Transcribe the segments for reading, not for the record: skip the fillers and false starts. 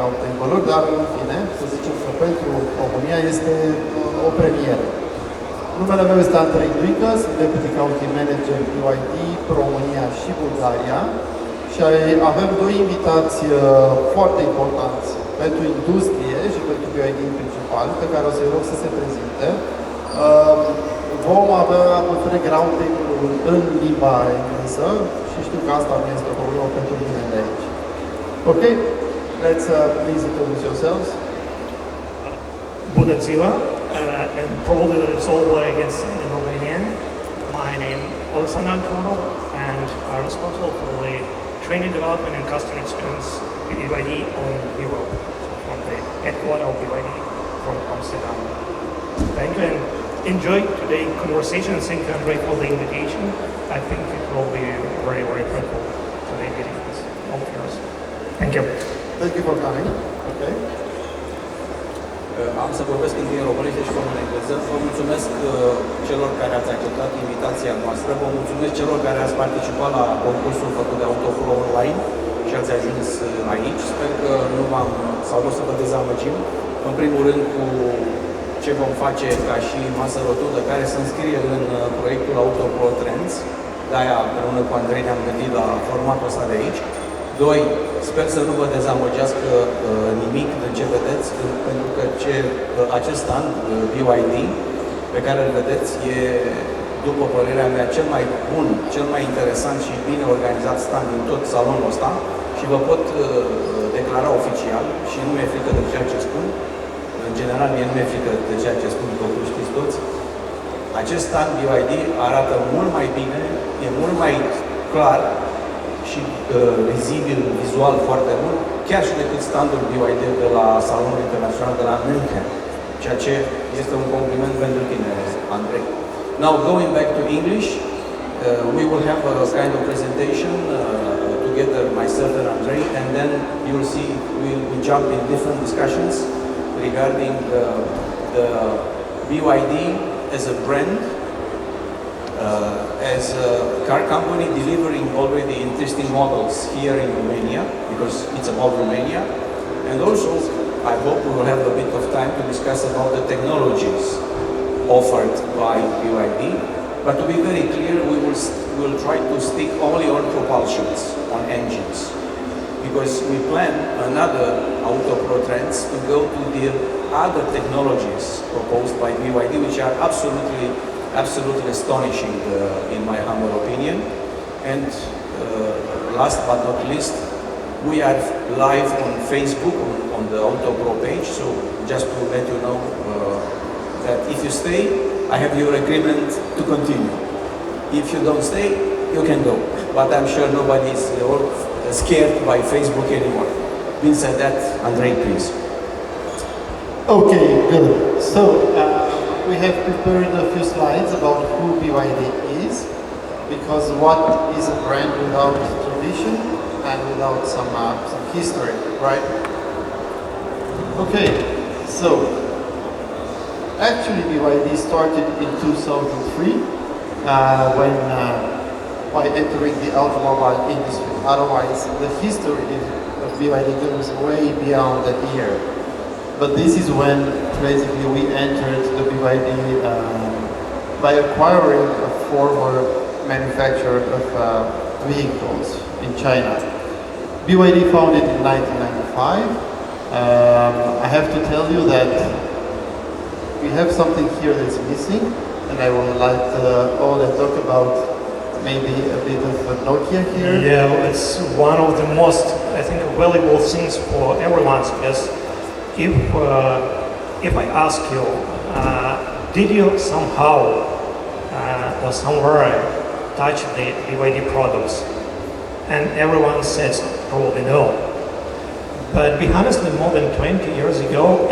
alte valori, dar în fine, să zicem că pentru România este o premieră. Numele meu este Andrei Duică, sunt Deputy Country Manager BYD, România și Bulgaria și avem doi invitați foarte importanți pentru industrie și pentru BYD în principal, pe care o să-i rog să se prezinte. Vom avea întreg roundtable-ul în limba engleză și știu că asta nu este o problemă pentru mine de aici. Ok? Let's please introduce yourselves. Bună ziua, and probably it's all what I can say in Romanian. My name is Oleksandr Antonov, and I'm responsible for the training development and customer experience at BYD on Europe, from the headquarters of BYD from Amsterdam. Thank you and enjoy today's conversation, and thank you, Andrei, for the invitation. I think it will be very, very fruitful today meeting with all of yours. Thank you. Thank you for coming. Okay. Am să vorbesc întâi în românește și în engleză. Vă mulțumesc celor care ați acceptat invitația noastră. Vă mulțumesc celor care ați participat la concursul făcut de AUTOpro online și ați ajuns aici. Sper că nu o să vă dezamăgim. În primul rând cu ce vom face ca și masă rotundă, care se înscrie în proiectul AUTOpro Trends. De-aia, împreună cu Andrei, ne-am gândit la formatul ăsta de aici. Doi, sper să nu vă dezamăgească nimic din ce vedeți, pentru că acest an, BYD, pe care îl vedeți, e, după părerea mea, cel mai bun, cel mai interesant și bine organizat stand din tot salonul ăsta și vă pot declara oficial și nu mi-e frică de ceea ce spun. În general, mie nu mi-e frică de ceea ce spun, după cum știți toți. Acest stand BYD arată mult mai bine, e mult mai clar și vizibil, vizual foarte mult, chiar și decât standul BYD de la Salonul Internațional de la München, ceea ce este un compliment pentru tine, Andrei. Now, going back to English, we will have a kind of presentation together, myself and Andrei, and then you'll see we jump in different discussions regarding the BYD as a brand, as a car company delivering already interesting models here in Romania, because it's about Romania. And also, I hope we will have a bit of time to discuss about the technologies offered by BYD. But to be very clear, we will try to stick only on propulsions, on engines. Because we plan another AUTOpro Trends to go to the other technologies proposed by BYD, which are absolutely astonishing in my humble opinion. And last but not least, we are live on Facebook on the AUTOpro page, so just to let you know that if you stay, I have your agreement to continue. If you don't stay, you can go. But I'm sure nobody is scared by Facebook anymore. Being said that, Andrei, please. Okay, good. So, we have prepared a few slides about who BYD is, because what is a brand without tradition and without some history, right? Okay, so actually BYD started in 2003 when by entering the automobile industry. Otherwise, the history of BYD goes way beyond that year. But this is when basically we entered the BYD by acquiring a former manufacturer of vehicles in China. BYD founded in 1995. I have to tell you that we have something here that's missing, and I would like all to talk about maybe a bit of Nokia here. Yeah, it's one of the most, I think, valuable things for everyone, because if I ask you, did you somehow or somewhere touch the BYD products? And everyone says probably no. But be honestly, more than 20 years ago,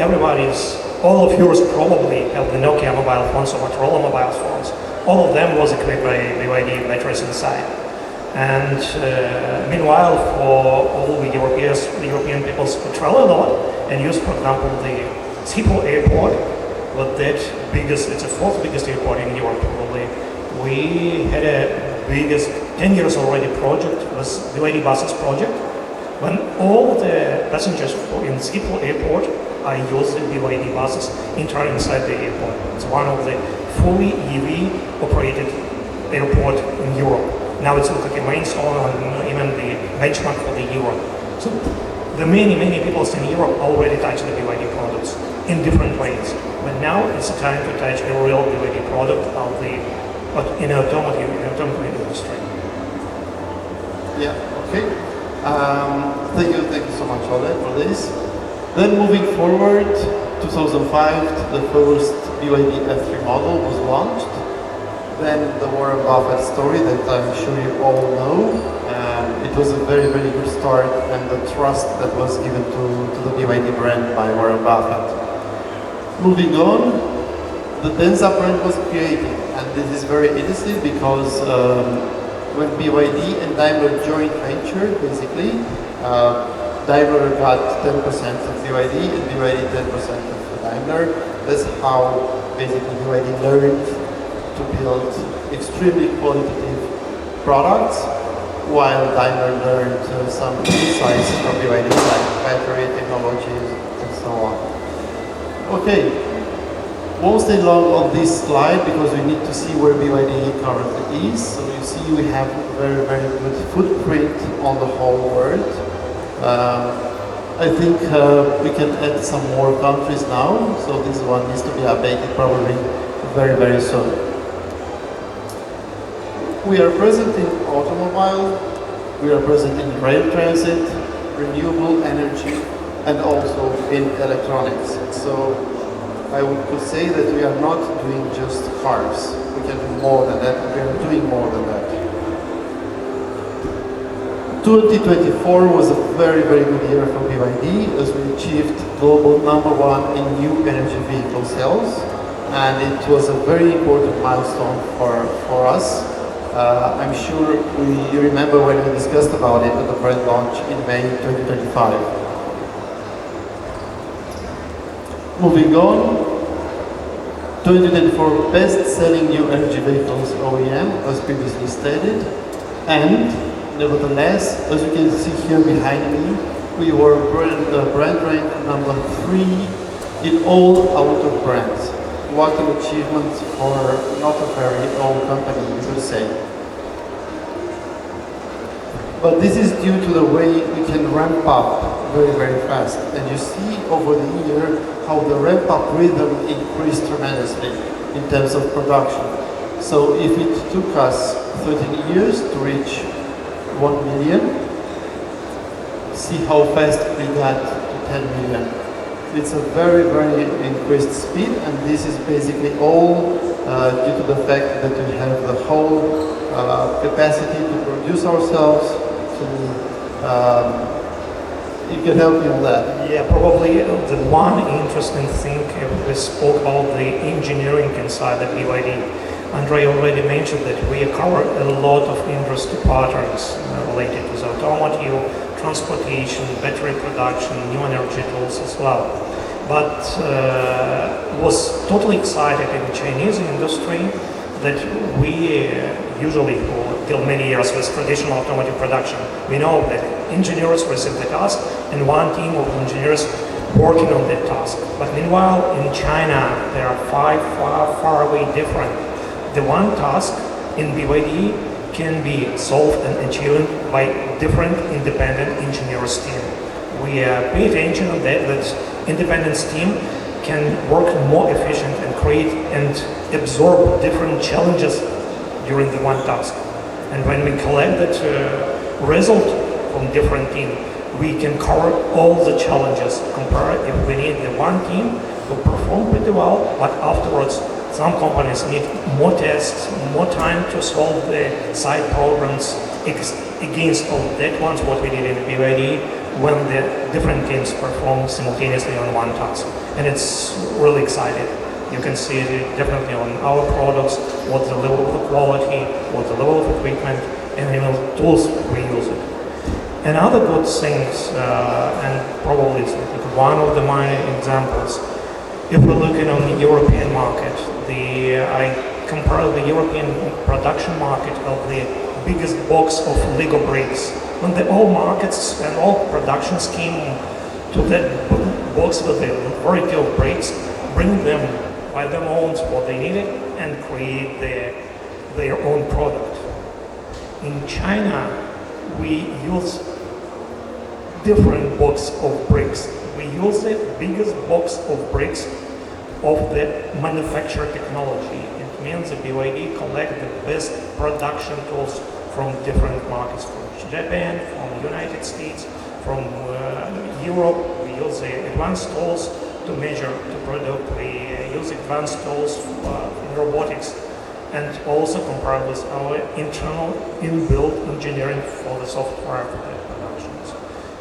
all of yours probably have the Nokia mobile phones or Motorola mobile phones. All of them was equipped by BYD batteries inside. And meanwhile, for all the European people who travel a lot and use, for example, the Schiphol airport, but that it's the fourth biggest airport in Europe probably. We had a biggest 10 years already project, was BYD buses project, when all the passengers in Schiphol airport are using BYD buses entering inside the airport. It's one of the fully EV operated airport in Europe. Now it's like a milestone and even the benchmark for the Europe. So the many people in Europe already touch the BYD products in different ways. But now it's time to touch a real BYD product of the in automotive industry. Yeah, okay. Thank you so much, Ole, for this. Then moving forward, 2005, the first BYD F3 model was launched. Then the Warren Buffett story that I'm sure you all know. It was a very good start, and the trust that was given to the BYD brand by Warren Buffett. Moving on, the Denza brand was created, and this is very interesting because when BYD and Daimler joint ventured, basically, Daimler got 10% of BYD and BYD 10% of Daimler. That's how basically BYD learned to build extremely qualitative products, while Daimler learned some insights from BYD, like battery technologies and so on. Okay, won't stay long on this slide because we need to see where BYD currently is. So you see we have a very good footprint on the whole world. I think we can add some more countries now, so this one needs to be updated probably very soon. We are present in automobile, we are present in rail transit, renewable energy, and also in electronics. So I could say that we are not doing just cars. We can do more than that, we are doing more than that. 2024 was a very good year for BYD as we achieved global #1 in new energy vehicle sales, and it was a very important milestone for us. I'm sure you remember when we discussed about it at the brand launch in May 2025. Moving on, 2024 best-selling new energy vehicles OEM, as previously stated, and nevertheless, as you can see here behind me, we were brand ranked #3 in all auto brands. What an achievement for not a very old company, you could say. But this is due to the way we can ramp up very fast. And you see over the year how the ramp up rhythm increased tremendously in terms of production. So if it took us 13 years to reach 1 million, see how fast we got to 10 million. It's a very increased speed, and this is basically all due to the fact that we have the whole capacity to produce ourselves. You can help me on that. Yeah, probably the one interesting thing we spoke about the engineering inside the BYD. Andrei already mentioned that we cover a lot of industry patterns related to the automotive, transportation, battery production, new energy tools as well. But was totally excited in the Chinese industry that we usually, till many years with traditional automotive production, we know that engineers receive the task and one team of engineers working on that task. But meanwhile, in China, there are far away different. The one task in BYD can be solved and achieved by different independent engineers team. We pay attention on that independent team can work more efficient and create and absorb different challenges during the one task. And when we collect that result from different team, we can cover all the challenges. Compare if we need the one team to perform pretty well, but afterwards some companies need more tests, more time to solve the side problems against all that ones what we did in BYD when the different teams perform simultaneously on one task. And it's really exciting. You can see it definitely on our products, what's the level of the quality, what's the level of equipment, and even tools we use it. And other good things, and probably it's one of the main examples, if we're looking on the European market, I compare the European production market of the biggest box of Lego bricks. When the all markets and all productions came to that box with a variety of bricks, bring them by their own what they needed and create their own product. In China, we use different box of bricks. We use the biggest box of bricks of the manufacturer technology. It means the BYD collect the best production tools from different markets, from Japan, from the United States, from Europe. We use the advanced tools to measure the product. We use advanced tools in robotics, and also compare with our internal inbuilt engineering for the software for the productions.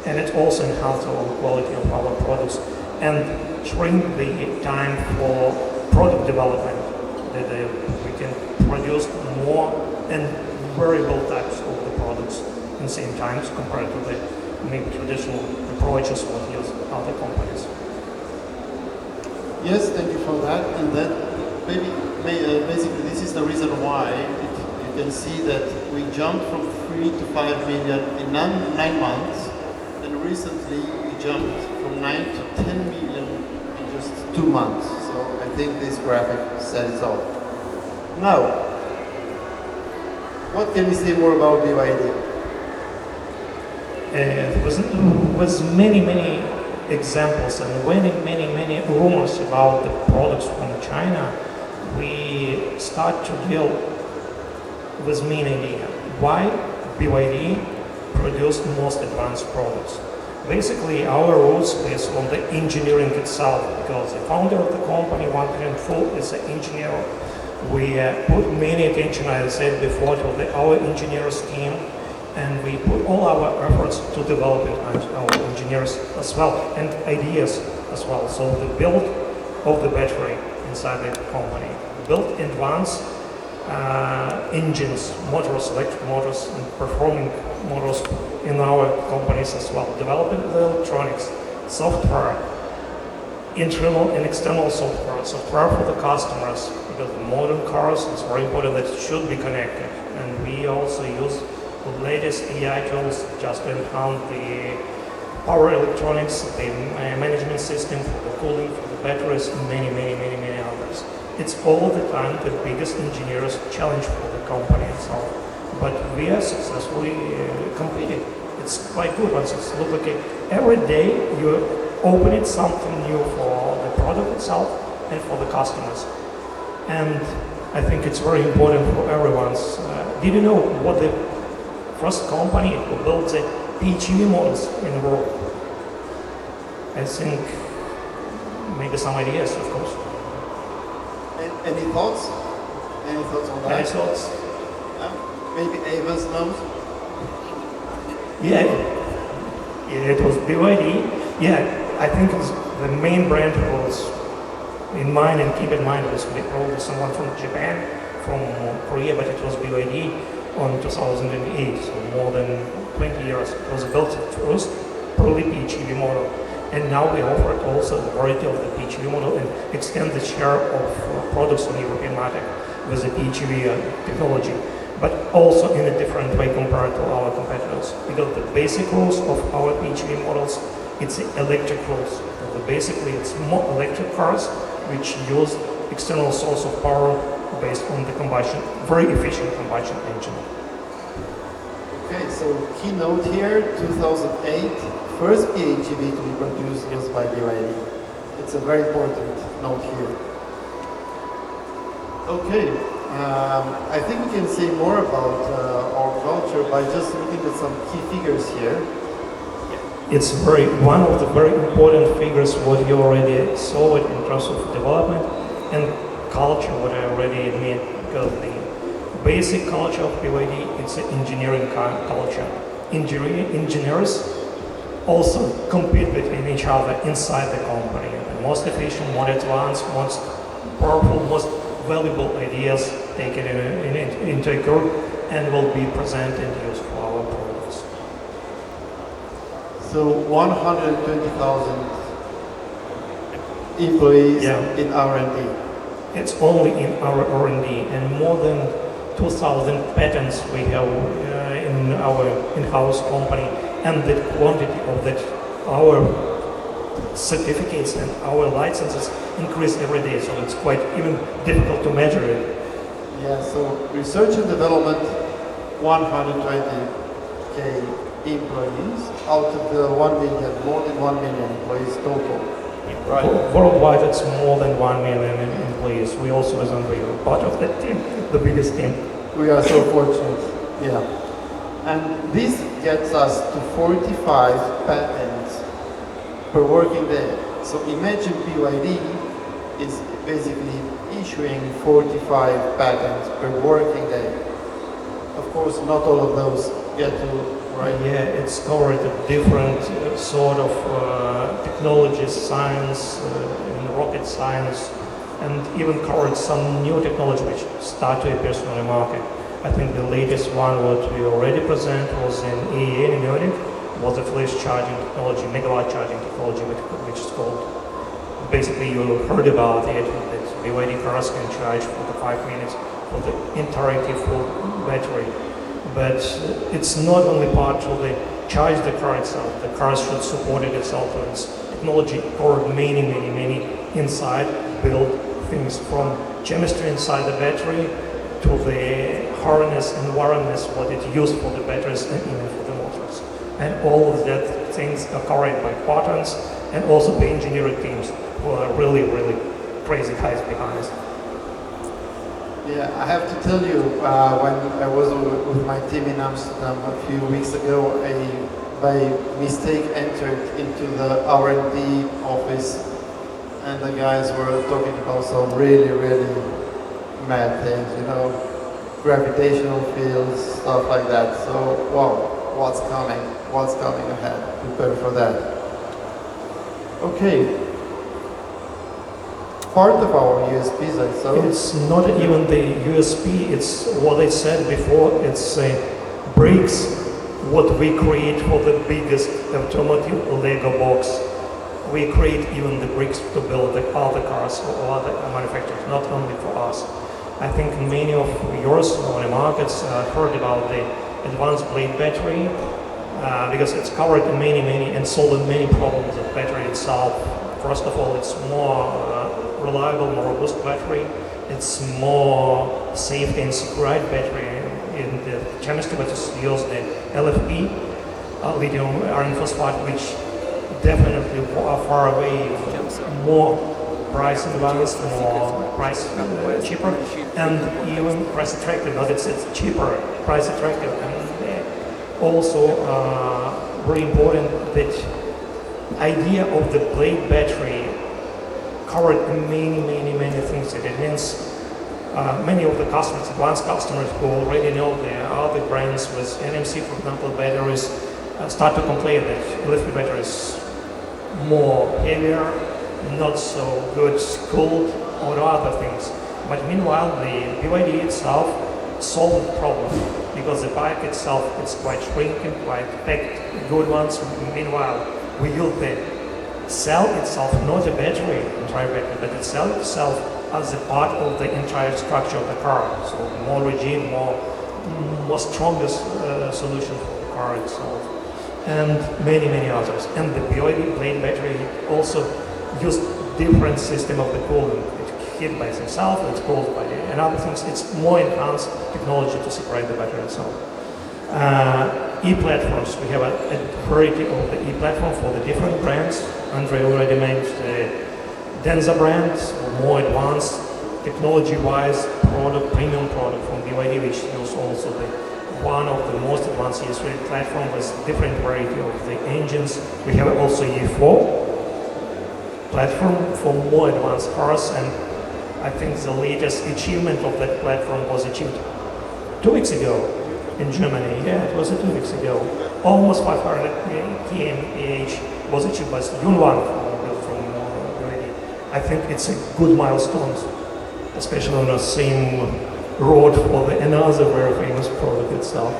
And it also enhances the quality of our products and shrink the time for product development, that we can produce more and variable types of the products in the same times compared to the maybe traditional approaches what use other companies. Yes, thank you for that. And then basically this is the reason why you can see that we jumped from 3 to 5 million in 9 months, and recently we jumped from 9 to 10 million in just 2 months. So I think this graphic says it all. Now, what can we say more about BYD? With many examples and many rumors about the products from China, we start to deal with main idea. Why BYD produced most advanced products? Basically, our roots is on the engineering itself, because the founder of the company, 104, is an engineer. We put many attention, as I said before, to our engineers team, and we put all our efforts to develop it and our engineers as well, and ideas as well. So the build of the battery inside the company, built advanced engines, motors, electric motors, and performing motors in our companies as well. Developing the electronics, software, internal and external software for the customers, because the modern cars, it's very important that it should be connected. And we also use the latest AI tools just to enhance the power electronics, the management system for the cooling, for the batteries, and many others. It's all the time the biggest engineers challenge for the company itself. But we are successfully completed. It's quite good once it's look like every day you opening something new for the product itself and for the customers. And I think it's very important for everyone. Did you know what the first company who built the PHEV models in the world? I think maybe some ideas, of course. Any thoughts? Any thoughts on that? Any thoughts? Maybe Ava's knows? Yeah, it was BYD. Yeah, I think the main brand was in mind, and keep in mind, it was probably someone from Japan, from Korea, but it was BYD on 2008, so more than 20 years. It was built first, probably PHEV model. And now we offer also the variety of the PHEV model and extend the share of products on European market with the PHEV technology, but also in a different way compared to our competitors. Because the basic rules of our PHEV models, it's the electric rules. So basically, it's more electric cars which use external source of power based on the combustion, very efficient combustion engine. Okay, so keynote here, 2008, first PHEV to be produced was by BYD. It's a very important note here. Okay, I think we can say more about our culture by just looking at some key figures here. It's one of the very important figures what you already saw it in terms of development and culture, what I already admit, because the basic culture of BYD, it's an engineering culture. Engineers also compete between each other inside the company. The most efficient, more advanced, most powerful, most valuable ideas taken into account and will be presented and used for our products. So 120,000 employees in R&D. It's only in our R&D, and more than 2,000 patents we have in our in-house company, and the quantity of that our certificates and our licenses increase every day, so it's quite even difficult to measure it. Yeah, so research and development, 120k employees out of the 1 million, more than 1 million employees total. Right. Worldwide, it's more than 1 million employees. We also, as Andrei, are part of that team, the biggest team. We are so fortunate, yeah. And this gets us to 45 patents per working day. So imagine BYD is basically issuing 45 patents per working day. Of course, not all of those get to, right? Yeah, it's covered a different sort of technology, science, and rocket science, and even covered some new technology which start to appear on the market. I think the latest one what we already present was in AEA in Munich, was the flash charging technology, megawatt charging technology, which is called, basically you heard about it, that BYD cars can charge for the 5 minutes for the entirety full battery. But it's not only part of the charge the car itself, the car should support it itself, so it's technology covered many inside, build things from chemistry inside the battery to the harness and wiriness, what it used for the batteries and even for the motors. And all of that things are covered by patents and also the engineering teams who are really crazy guys behind us. Yeah, I have to tell you, when I was with my team in Amsterdam a few weeks ago, I by mistake entered into the R&D office, and the guys were talking about some really mad things, you know, gravitational fields, stuff like that. So, wow, what's coming ahead? Prepare for that. Okay. Part of our USPs, I saw. It's not even the USP, it's what I said before, it's bricks, what we create for the biggest automotive Lego box. We create even the bricks to build the other cars or other manufacturers, not only for us. I think many of yours on the markets heard about the advanced blade battery, because it's covered in many and solved many problems of battery itself. First of all, it's more reliable, more robust battery. It's more safe and secure battery. In the chemistry, which is used the LFP, lithium iron phosphate, which definitely are far away, more price advanced, more price cheaper, and even price attractive. Not it's cheaper, price attractive, and also very important that idea of the blade battery covered many things. It means many of the customers, advanced customers who already know there are other brands with NMC, for example, batteries, start to complain that LFP batteries more heavier, not so good cooled, or other things. But meanwhile, the BYD itself solved the problem because the bike itself is quite shrinking, quite packed, good ones. Meanwhile, we use the cell itself, not a battery, entire battery, but the cell itself as a part of the entire structure of the car. So more rigid, more strongest solution for the car itself, and many others. And the BYD blade battery also used different system of the cooling. It's heated by itself, it's cooled by another things. It's more enhanced technology to separate the battery itself. E-platforms, we have a variety of the e-platform for the different brands. Andrei already mentioned the Denza brand, more advanced technology-wise product, premium product from BYD, which is also one of the most advanced ES3 platform with different variety of the engines. We have also E4 platform for more advanced cars, and I think the latest achievement of that platform was achieved 2 weeks ago in Germany. Yeah, it was 2 weeks ago. Almost 500 km/h was achieved by Yunwan from BYD. I think it's a good milestone, especially on the same road for another very famous product itself.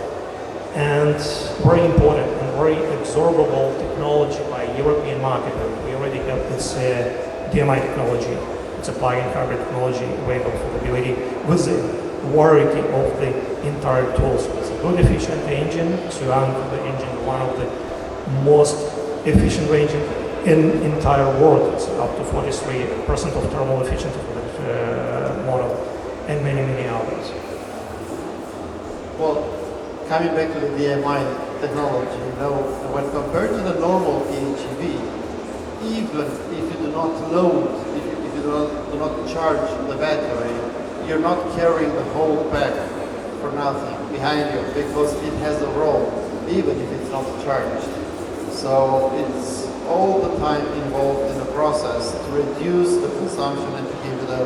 And very important and very absorbable technology by European market. We already have this DMI technology. It's a plug-in hybrid technology available for the BYD with the variety of the entire tools. It's a good efficient engine, the engine, one of the most efficient engine in entire world. It's up to 43% of thermal efficiency for that model, and many, many others. Well, coming back to the DMI technology, when compared to the normal PHEV, even if you do not load, if you do not charge the battery, you're not carrying the whole pack for nothing behind you, because it has a role, even if it's not charged. So it's all the time involved in the process to reduce the consumption and to give the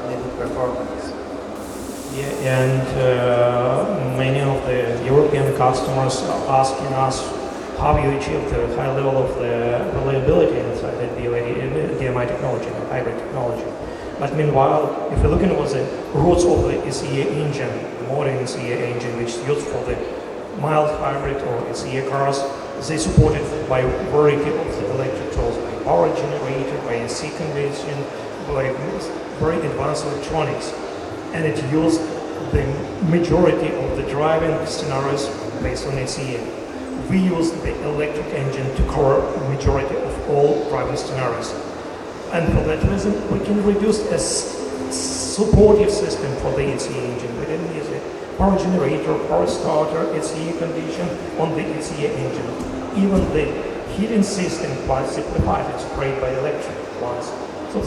needed performance. Yeah, and many of the European customers are asking us how you achieve the high level of the reliability inside the BYD DMI technology, the hybrid technology. But meanwhile, if you're looking at the roots of the SEA engine, the modern SEA engine, which is used for the mild hybrid or SEA cars, they supported by a variety of the electric tools, by power generator, by AC conversion, by very advanced electronics. And it used the majority of the driving scenarios based on SEA. We use the electric engine to cover majority of all driving scenarios. And for that reason, we can reduce a supportive system for the SEA engine. We didn't use a power generator, power starter, SEA condition on the SEA engine. Even the heating system quite simplified, it's sprayed by electric ones. So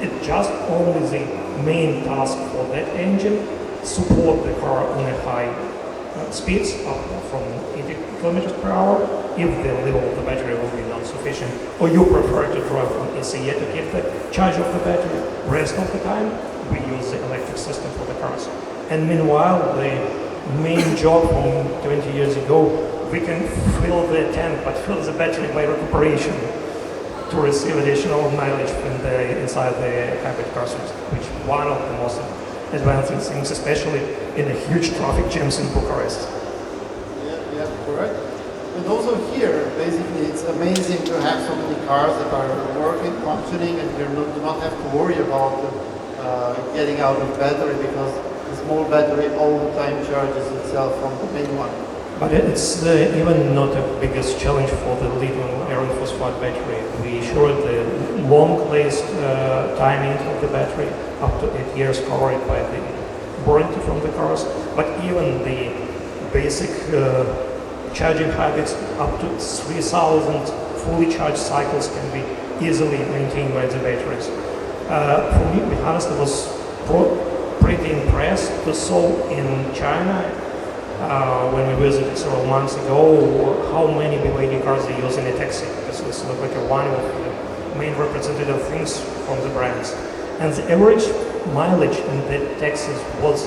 it's just only the main task for that engine, support the car on a high speeds up from 80 kilometers per hour if the level of the battery will be not sufficient, or you prefer to drive on SEA to keep the charge of the battery. Rest of the time we use the electric system for the cars. And meanwhile, the main job from 20 years ago, we can fill the tank but fill the battery by recuperation to receive additional mileage inside the hybrid cars, which is one of the most advanced things, especially in the huge traffic jams in Bucharest. Yeah, correct. And also here, basically, it's amazing to have so many cars that are working, functioning, and you do not have to worry about getting out of battery, because the small battery all the time charges itself from the main one. But it's even not the biggest challenge for the lithium iron phosphate battery. We showed the long-lasting timing of the battery, up to 8 years covered by the warranty from the cars. But even the basic charging habits, up to 3,000 fully charged cycles can be easily maintained by the batteries. For me, to be honest, I was pretty impressed to saw in China when we visited several months ago how many BYD cars they use in a taxi. This is like one of the main representative things from the brands. And the average mileage in the taxis was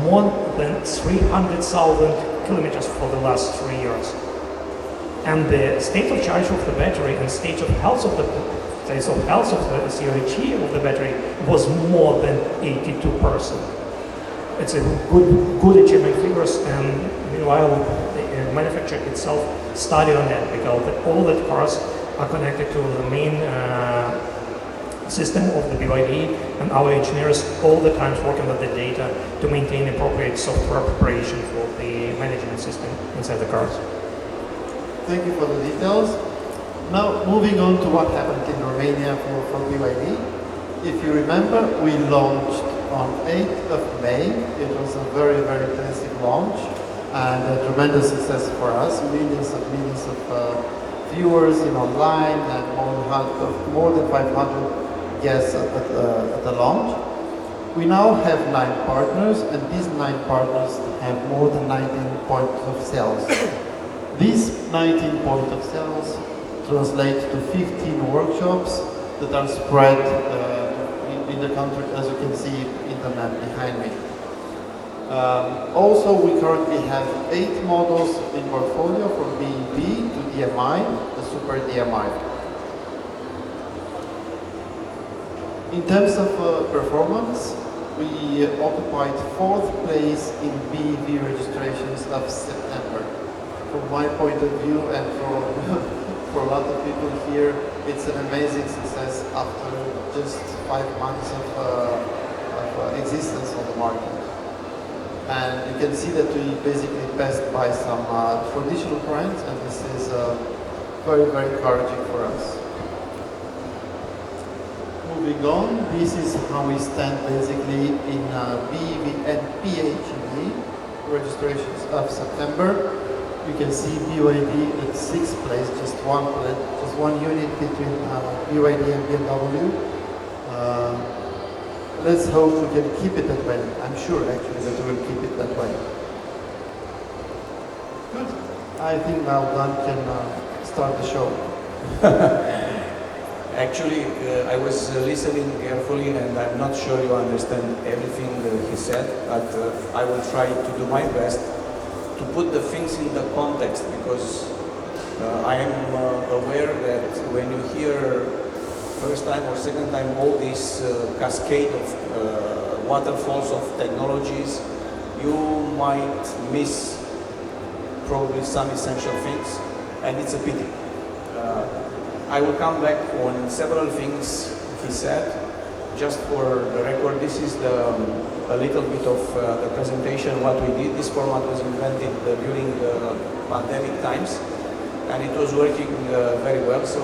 more than 300,000 kilometers for the last 3 years. And the state of charge of the battery and state of health of the COG of the battery was more than 82%. It's a good achievement figures, and meanwhile the manufacturer itself study on that, because all the cars are connected to the main system of the BYD, and our engineers all the time working with the data to maintain appropriate software preparation for the management system inside the cars. Thank you for the details. Now, moving on to what happened in Romania for BYD. If you remember, we launched on 8th of May. It was a very, very intensive launch and a tremendous success for us. Millions of viewers in online, and more than 500 guests at the launch. We now have 9 partners, and these 9 partners have more than 19 points of sales. These 19 points of sales translate to 15 workshops that are spread in the country, as you can see in the map behind me. Also, we currently have 8 models in portfolio, from BEV to DMI, the Super DMI. In terms of performance, we occupied 4th place in BEV registrations of September. From my point of view, and for a lot of people here, it's an amazing success after just 5 months of existence on the market. And you can see that we basically passed by some traditional brands, and this is very, very encouraging for us. Moving on, this is how we stand basically in BEV and PHEV registrations of September. You can see BYD at 6th place, just one unit between BYD and BMW. Let's hope we can keep it that way. I'm sure actually that we will keep it that way. Good. I think now Dan can start the show. Actually, I was listening carefully and I'm not sure you understand everything he said, but I will try to do my best to put the things in the context, because I am aware that when you hear first time or second time all this cascade of waterfalls of technologies, you might miss probably some essential things, and it's a pity. I will come back on several things he said. Just for the record, this is a little bit of the presentation, what we did. This format was invented during the pandemic times, and it was working very well. So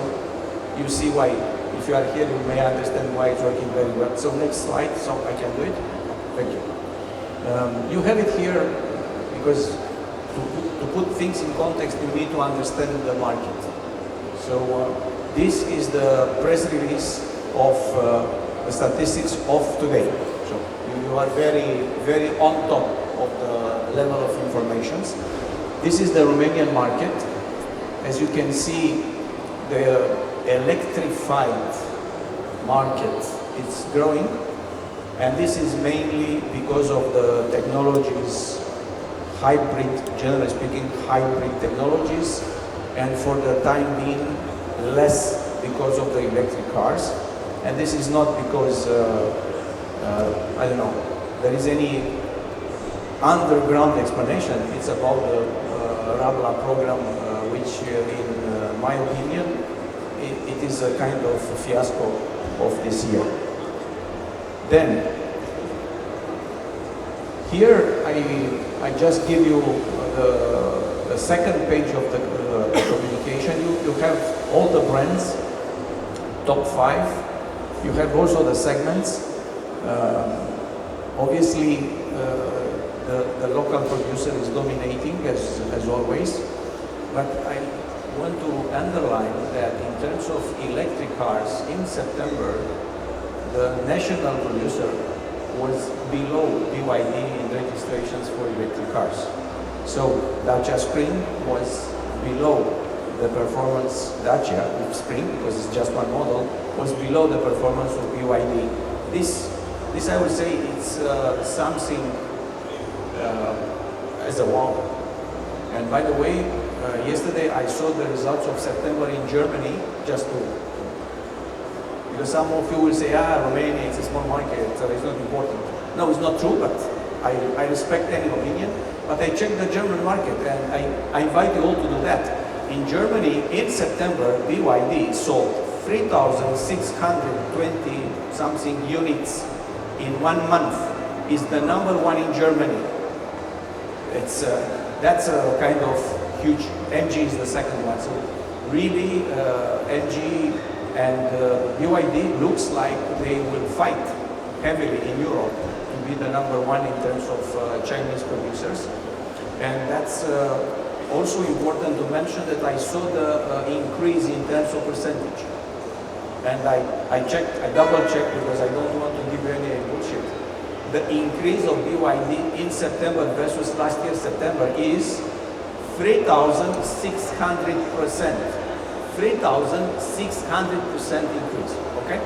you see why, if you are here, you may understand why it's working very well. So next slide, so I can do it. Thank you. You have it here because to put things in context, you need to understand the market. So this is the press release of the statistics of today. So you are very, very on top of the level of informations. This is the Romanian market. As you can see, the electrified market is growing, and this is mainly because of the technologies, hybrid, generally speaking, hybrid technologies, and for the time being, less because of the electric cars. And this is not because, I don't know, there is any underground explanation. It's about the Rabla program, which in my opinion, it is a kind of fiasco of this year. Then, here I just give you the second page of the communication. You have all the brands, top 5. You have also the segments. Obviously, the local producer is dominating as always, but I want to underline that in terms of electric cars in September, the national producer was below BYD in registrations for electric cars. So Dacia Spring was below the performance, Dacia Spring, because it's just one model, was below the performance of BYD. This I would say it's something as a wow. And by the way, yesterday I saw the results of September in Germany, just to, because some of you will say, Romania, it's a small market, so it's not important. No, it's not true, but I respect any opinion. But I checked the German market, and I invite you all to do that. In Germany, in September, BYD sold 3,620 something units in 1 month. Is the number 1 in Germany. That's a kind of huge. MG is the second one. So really, MG and BYD looks like they will fight heavily in Europe to be the number 1 in terms of Chinese producers. And that's also important to mention that I saw the increase in terms of percentage. And I checked, I double checked, because I don't want to give you any bullshit. The increase of BYD in September versus last year September is 3,600%. 3,600% increase, okay?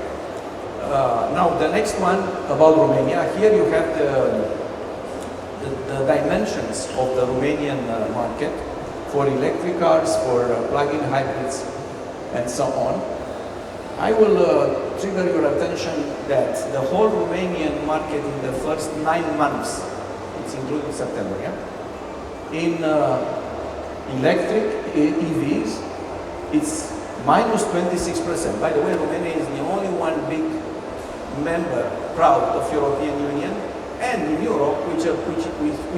Now the next one about Romania. Here you have the dimensions of the Romanian market for electric cars, for plug-in hybrids, and so on. I will trigger your attention that the whole Romanian market in the first 9 months, it's including September, yeah? In electric EVs, it's minus 26%. By the way, Romania is the only one big member, proud of European Union, and in Europe, with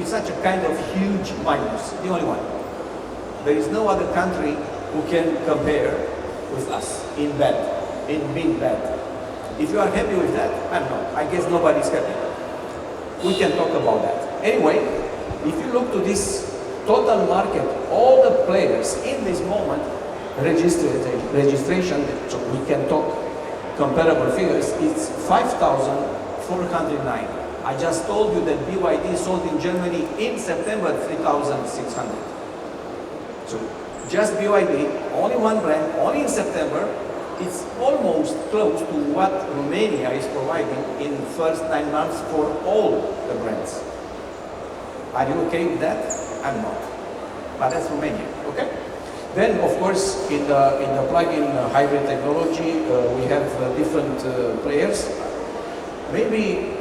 such a kind of huge minus, the only one. There is no other country who can compare with us in bad, in being bad. If you are happy with that, I'm not. I guess nobody's happy. We can talk about that. Anyway, if you look to this total market, all the players in this moment, registration, so we can talk comparable figures, it's 5,409. I just told you that BYD sold in Germany in September 3,600. So just BYD, only one brand, only in September, it's almost close to what Romania is providing in the first 9 months for all the brands. Are you okay with that? I'm not. But that's Romania, okay? Then, of course, in the plug-in hybrid technology, we have different players. Maybe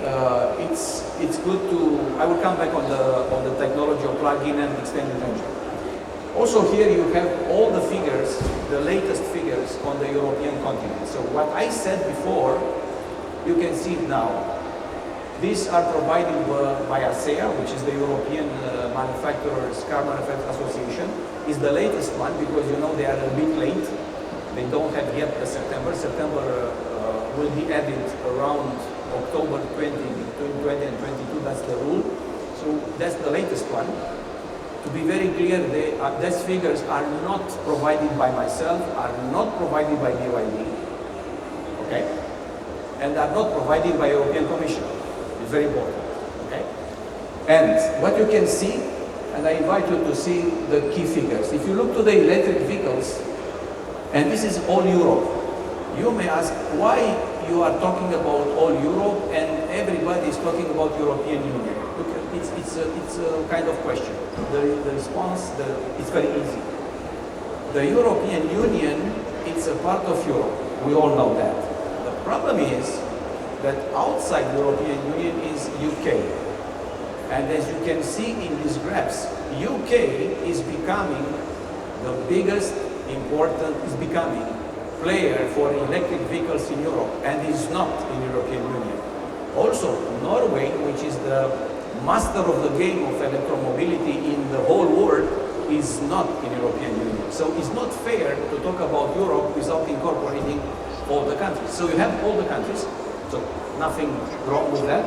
it's good to. I will come back on the technology of plug-in and extended range. Also, here you have all the figures, the latest figures on the European continent. So what I said before, you can see it now. These are provided by ASEA, which is the European Car Manufacturers Association. Is the latest one because you know they are a bit late. They don't have yet the September. September will be added around October 20, between 20 and 22. That's the rule. So that's the latest one. To be very clear, these figures are not provided by myself, are not provided by BYD, okay, and are not provided by European Commission. It's very important, okay. And what you can see, and I invite you to see the key figures. If you look to the electric vehicles, and this is all Europe, you may ask why you are talking about all Europe and everybody is talking about European Union. It's a kind of question. The response, it's very easy. The European Union, it's a part of Europe. We all know that. The problem is that outside the European Union is UK. And as you can see in these graphs, UK is becoming the biggest player for electric vehicles in Europe and is not in European Union. Also, Norway, which is the master of the game of electromobility in the whole world, is not in European Union. So it's not fair to talk about Europe without incorporating all the countries. So you have all the countries, so nothing wrong with that.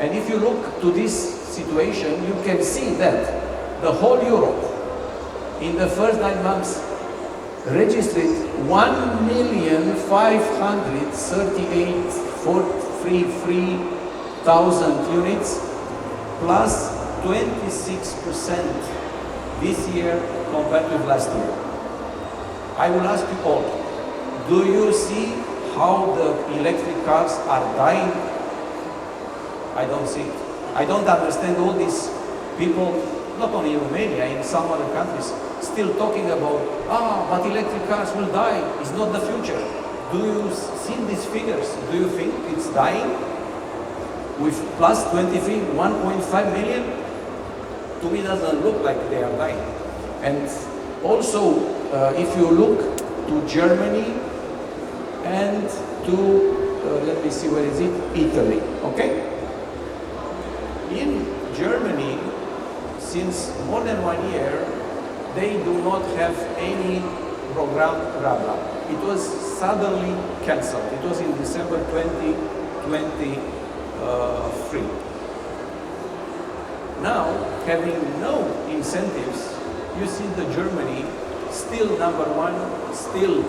And if you look to this situation, you can see that the whole Europe in the first 9 months registered 1,538,433,000 units, plus 26% this year compared with last year. I will ask you all, do you see how the electric cars are dying? I don't see it. I don't understand all these people, not only in Romania, in some other countries, still talking about, but electric cars will die, it's not the future. Do you see these figures? Do you think it's dying? With plus 23, 1.5 million? To me, doesn't look like they are dying. And also, if you look to Germany and to, let me see, where is it? Italy, okay? In Germany, since more than 1 year, they do not have any program Rabla. It was suddenly cancelled. It was in December 2023. Now, having no incentives, you see the Germany still number one, still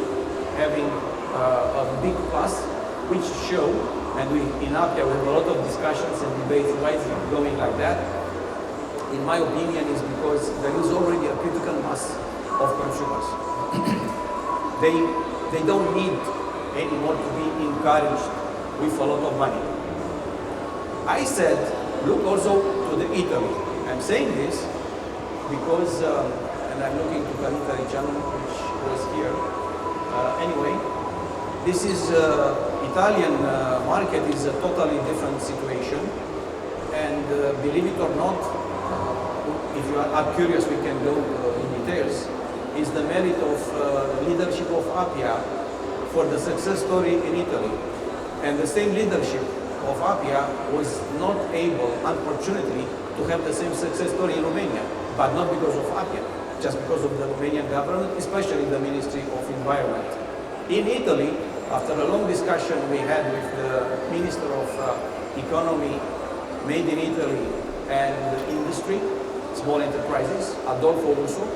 having a big plus, which show, and we in APIA we have a lot of discussions and debates why is it going like that. In my opinion, is because there is already a critical mass of consumers. They don't need anymore to be encouraged with a lot of money. I said, look also to the Italy. I'm saying this because, and I'm looking to Calitate, which was here. Anyway, this is Italian market is a totally different situation, and believe it or not, if you are curious, we can go in details. Is the merit of leadership of APIA for the success story in Italy, and the same leadership of APIA was not able, unfortunately, to have the same success story in Romania, but not because of APIA, just because of the Romanian government, especially the Ministry of Environment. In Italy, after a long discussion we had with the Minister of Economy, Made in Italy, and Industry, Small Enterprises, Adolfo Urso,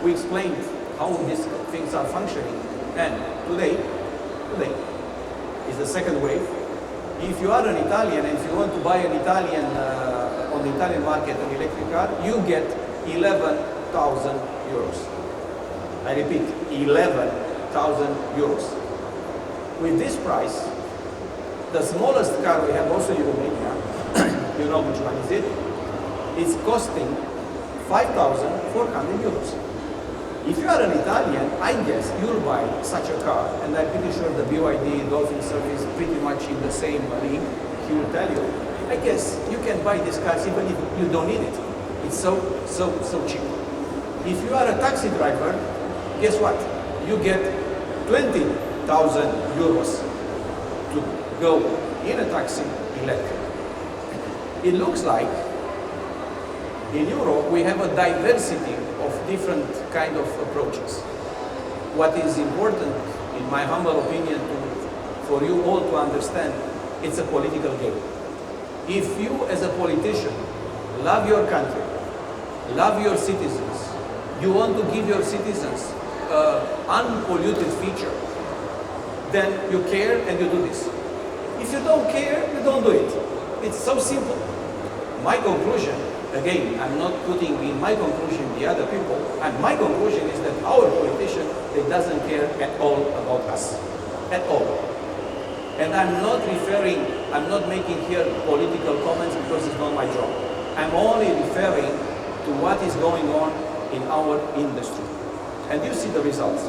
we explained how these things are functioning. And today is the second wave. If you are an Italian and if you want to buy an Italian, on the Italian market, an electric car, you get 11,000 euros. I repeat, 11,000 euros. With this price, the smallest car we have also in Romania, you know which one is it, is costing 5,400 euros. If you are an Italian, I guess you'll buy such a car, and I'm pretty sure the BYD Dolphin service pretty much in the same league. He will tell you, I guess you can buy this car even if you don't need it. It's so cheap. If you are a taxi driver, guess what? You get 20,000 euros to go in a taxi electric. It looks like in Europe we have a diversity of different kind of approaches. What is important, in my humble opinion, for you all to understand, it's a political game. If you as a politician love your country, love your citizens, you want to give your citizens unpolluted future, then you care and you do this. If you don't care, you don't do it. It's so simple. My conclusion, again, I'm not putting in my conclusion the other people, and my conclusion is that our politician, they doesn't care at all about us. At all. And I'm not making here political comments because it's not my job. I'm only referring to what is going on in our industry. And you see the results.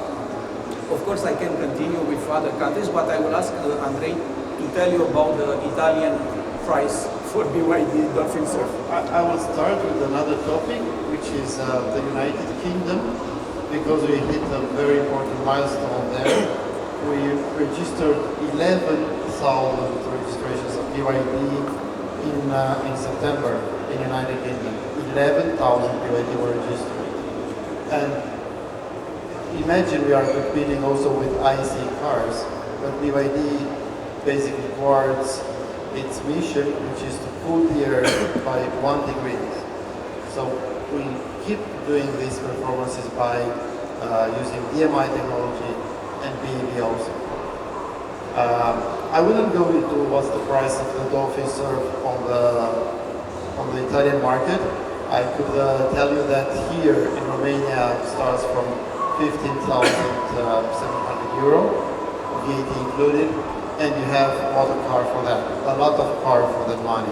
Of course, I can continue with other countries, but I will ask Andrei to tell you about the Italian price for BYD Dolphin Surf. I will start with another topic, which is the United Kingdom, because we hit a very important milestone there. We registered 11,000 registrations of BYD in September in United Kingdom. 11,000 BYD were registered. And imagine we are competing also with IC cars, but BYD basically towards its mission, which is to cool the air by 1 degree. So we keep doing these performances by using DMI technology and BEV also. I wouldn't go into what's the price of the Dolphin Surf on the Italian market. I could tell you that here in Romania it starts from 15,700 euro, VAT included. And you have motor car for that, a lot of car for that money.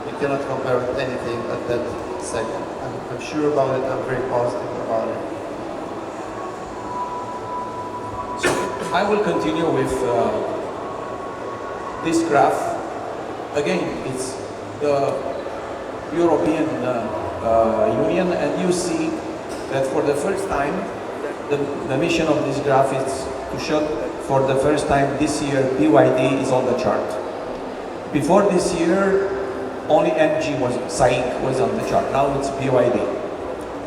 You cannot compare with anything at that second. I'm sure about it, I'm very positive about it. So I will continue with this graph. Again, it's the European Union, and you see that for the first time, the mission of this graph is to show for the first time this year BYD is on the chart. Before this year, only MG SAIC was on the chart. Now it's BYD.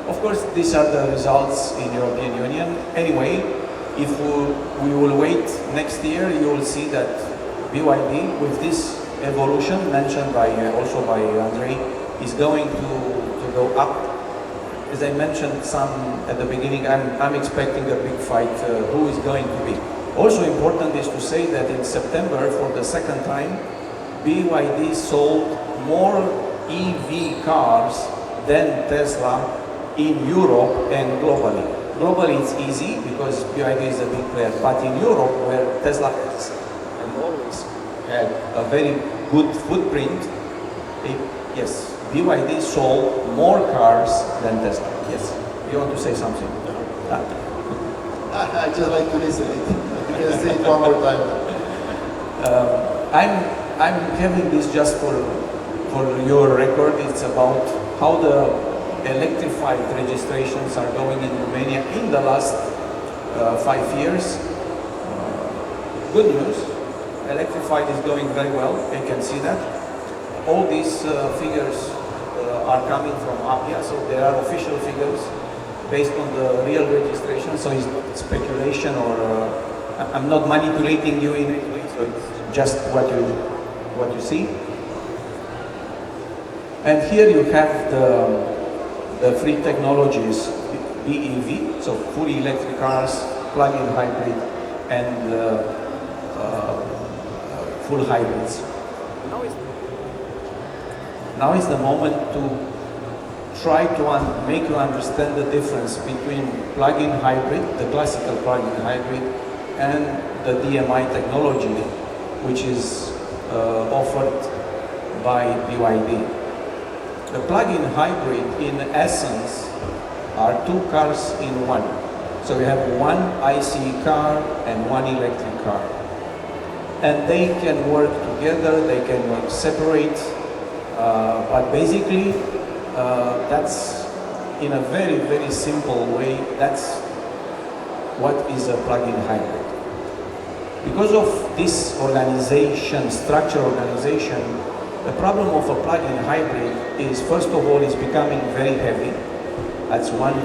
Of course, these are the results in European Union. Anyway, if we will wait next year, you will see that BYD, with this evolution mentioned also by Andrei, is going to go up. As I mentioned some at the beginning, I'm expecting a big fight. Who is going to be? Also important is to say that in September, for the second time, BYD sold more EV cars than Tesla in Europe and globally. Globally it's easy because BYD is a big player, but in Europe, where Tesla has and always had a very good footprint, yes, BYD sold more cars than Tesla. Yes, you want to say something? I just like to listen to it. You can say it one more time. I'm having this just for your record. It's about how the electrified registrations are going in Romania in the last 5 years. Good news. electrified is going very well. You can see that. All these figures are coming from APIA, so there are official figures based on the real registration, so it's not speculation or I'm not manipulating you in any way, so it's just what you see. And here you have the three technologies, BEV, so fully electric cars, plug-in hybrid, and full hybrids. Now is the moment to try to make you understand the difference between plug-in hybrid, the classical plug-in hybrid, and the DMI technology, which is offered by BYD. The plug-in hybrid, in essence, are two cars in one. So you have one ICE car and one electric car. And they can work together, they can work separate, but basically, that's in a very, very simple way, that's what is a plug-in hybrid. Because of this organization, structure organization, the problem of a plug-in hybrid is, first of all, it's becoming very heavy. That's one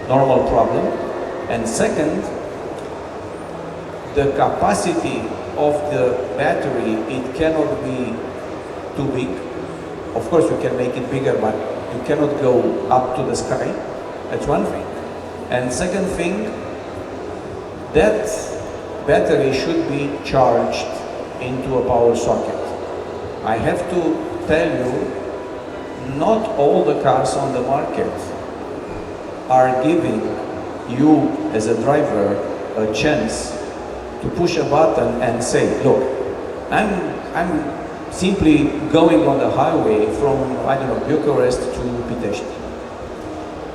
normal problem. And second, the capacity of the battery, it cannot be too big. Of course, you can make it bigger, but you cannot go up to the sky. That's one thing. And second thing, that battery should be charged into a power socket. I have to tell you, not all the cars on the market are giving you, as a driver, a chance to push a button and say, look, I'm simply going on the highway from, I don't know, Bucharest to Pitești.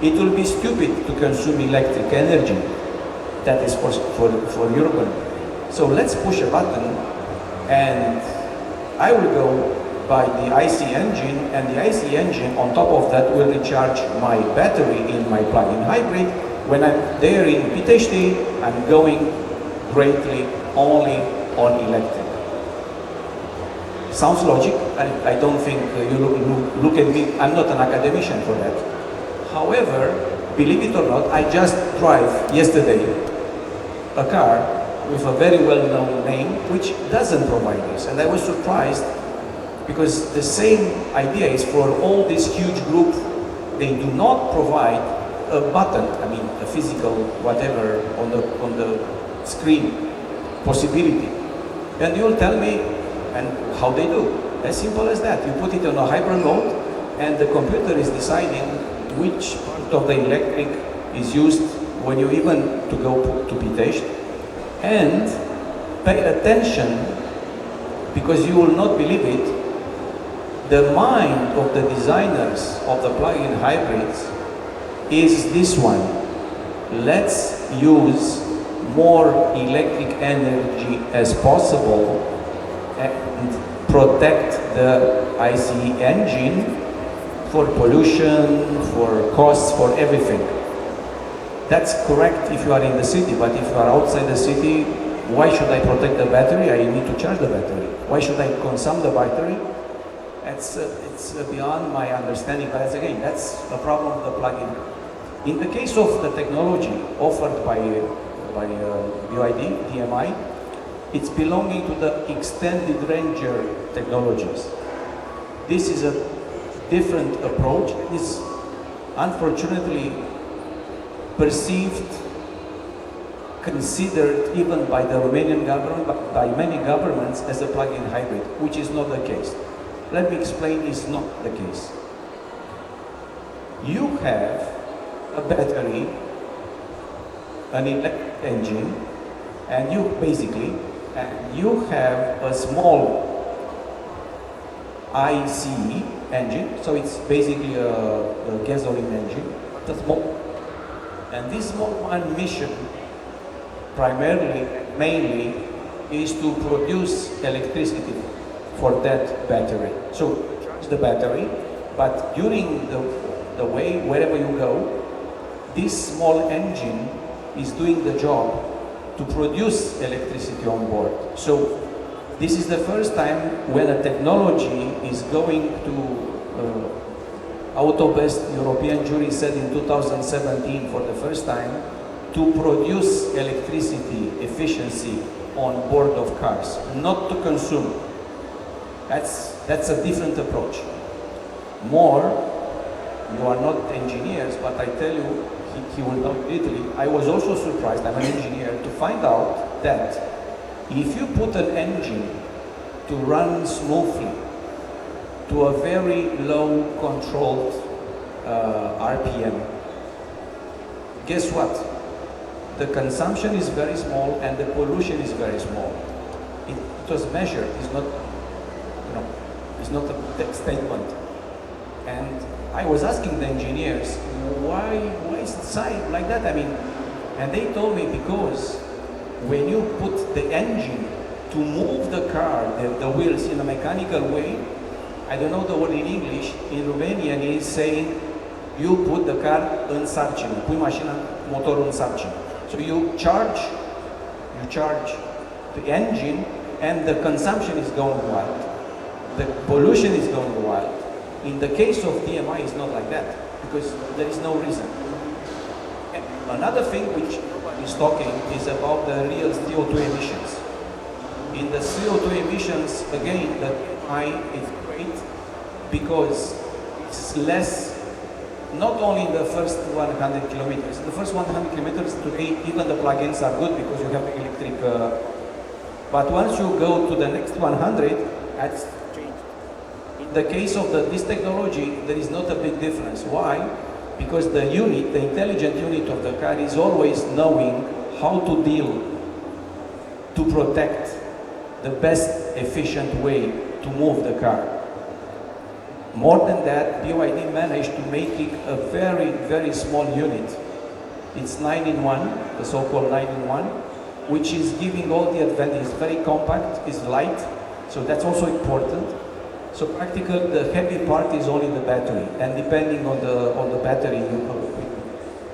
It will be stupid to consume electric energy. That is for urban. So let's push a button and I will go by the IC engine, and the IC engine on top of that will recharge my battery in my plug-in hybrid. When I'm there in Pitești, I'm going greatly only on electric. Sounds logic. I don't think you look at me, I'm not an academician for that. However, believe it or not, I just drive yesterday a car with a very well-known name which doesn't provide this. And I was surprised because the same idea is for all this huge group, they do not provide a button, I mean a physical whatever on the screen possibility. And you'll tell me, and how they do. As simple as that. You put it on a hyper mode and the computer is deciding which part of the electric is used when you even to go to Pitești. And pay attention, because you will not believe it, the mind of the designers of the plug-in hybrids is this one. Let's use more electric energy as possible and protect the ICE engine for pollution, for costs, for everything. That's correct if you are in the city, but if you are outside the city, why should I protect the battery? I need to charge the battery. Why should I consume the battery? It's beyond my understanding, but again, that's a problem of the plug-in. In the case of the technology offered by BYD, DMI, it's belonging to the extended ranger technologies. This is a different approach. It is unfortunately perceived, considered even by the Romanian government, by many governments, as a plug-in hybrid, which is not the case. Let me explain, it's not the case. You have a battery, an electric engine, and you have a small ICE engine, so it's basically a gasoline engine, but a small. And this small one mission, primarily, mainly, is to produce electricity for that battery. So charge the battery, but during the way, wherever you go, this small engine is doing the job to produce electricity on board. So this is the first time when a technology is going to Auto-Best European jury said in 2017 for the first time to produce electricity efficiency on board of cars, not to consume. That's a different approach. More, you are not engineers, but I tell you, he will know Italy. I was also surprised, I'm an engineer, to find out that if you put an engine to run smoothly to a very low controlled RPM, guess what? The consumption is very small and the pollution is very small. It was measured, it's not, it's not a big statement. And I was asking the engineers, why is the sign like that? I mean, and they told me because when you put the engine to move the car, the wheels in a mechanical way, I don't know the word in English, in Romanian is saying you put the car în sarcină, pui mașina, motorul în sarcină. So you charge the engine and the consumption is going wild. The pollution is going wild. In the case of DMI, it's not like that because there is no reason. And another thing which nobody is talking is about the real CO2 emissions. In the CO2 emissions, again, the DMI is great because it's less, not only in the first 100 kilometers. In the first 100 kilometers today, even the plugins are good because you have electric. But once you go to the next 100, that's changed. In the case of this technology, there is not a big difference. Why? Because the unit, the intelligent unit of the car is always knowing how to deal to protect the best efficient way to move the car. More than that, BYD managed to make it a very, very small unit. It's 9-in-1, the so-called 9-in-1, which is giving all the advantages. It's very compact, it's light, so that's also important. So practically, the heavy part is only the battery, and depending on the battery,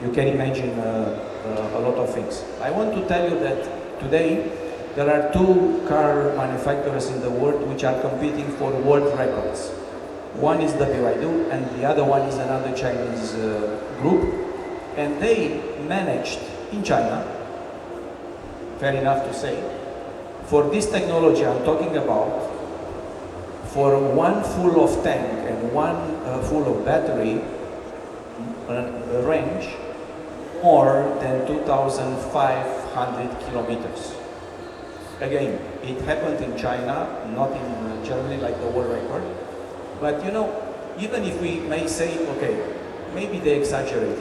you can imagine a lot of things. I want to tell you that today there are 2 car manufacturers in the world which are competing for world records. One is the BYD and the other one is another Chinese group, and they managed in China, fair enough to say, for this technology I'm talking about, for one full of tank and one full of battery range, more than 2,500 kilometers. Again, it happened in China, not in Germany like the world record. But even if we may say, okay, maybe they exaggerated.